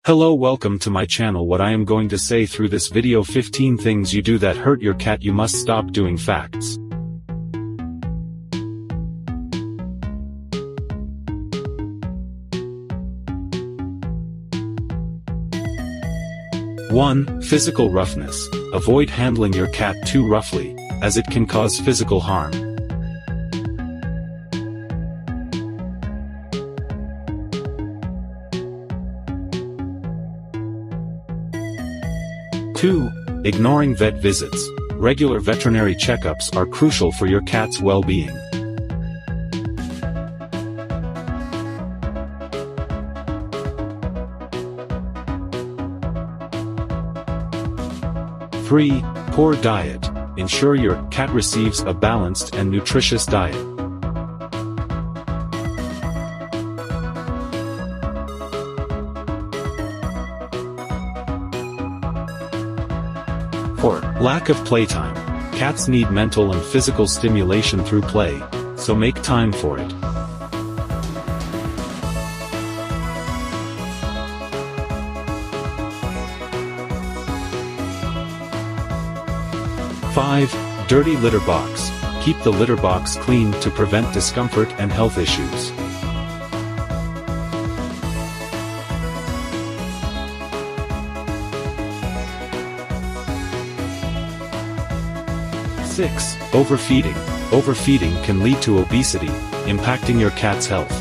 Hello, welcome to my channel. What I am going to say through this video: 15 things you do that hurt your cat. You must stop doing. Facts. One, physical roughness. Avoid handling your cat too roughly, as it can cause physical harm. 2. Ignoring vet visits. Regular veterinary checkups are crucial for your cat's well-being. 3. Poor diet. Ensure your cat receives a balanced and nutritious diet. 4. Lack of playtime. Cats need mental and physical stimulation through play, so make time for it. 5. Dirty litter box. Keep the litter box clean to prevent discomfort and health issues. 6. Overfeeding. Overfeeding can lead to obesity, impacting your cat's health.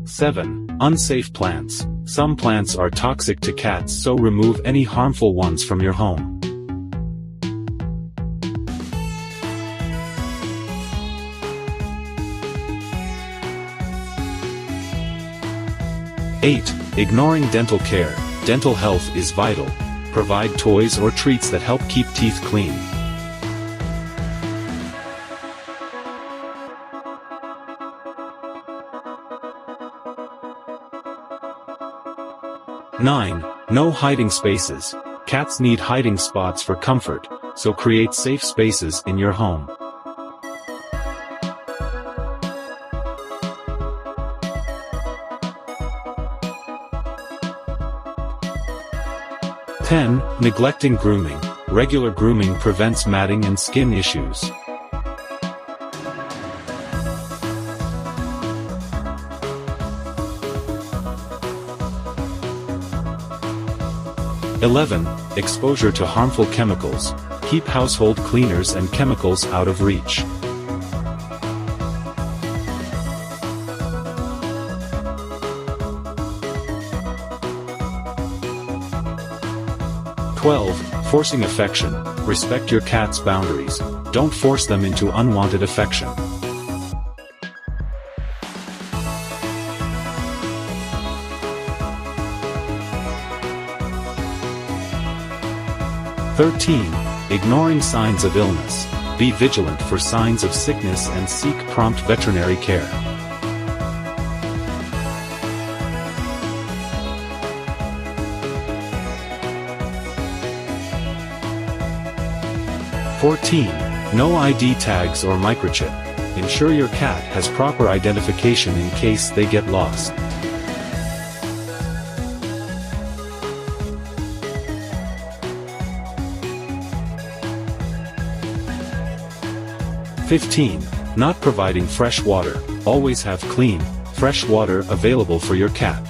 7. Unsafe plants. Some plants are toxic to cats, so remove any harmful ones from your home. 8. Ignoring dental care. Dental health is vital. Provide toys or treats that help keep teeth clean. 9. No hiding spaces. Cats need hiding spots for comfort, so create safe spaces in your home. 10. Neglecting grooming. Regular grooming prevents matting and skin issues. 11. Exposure to harmful chemicals. Keep household cleaners and chemicals out of reach. 12. Forcing affection. Respect your cat's boundaries. Don't force them into unwanted affection. 13. Ignoring signs of illness. Be vigilant for signs of sickness and seek prompt veterinary care. 14. No ID tags or microchip. Ensure your cat has proper identification in case they get lost. 15. Not providing fresh water. Always have clean, fresh water available for your cat.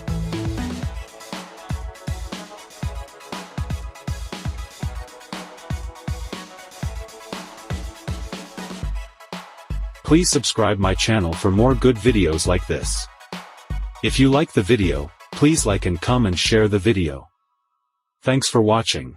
Please subscribe my channel for more good videos like this. If you like the video, please like and comment and share the video. Thanks for watching.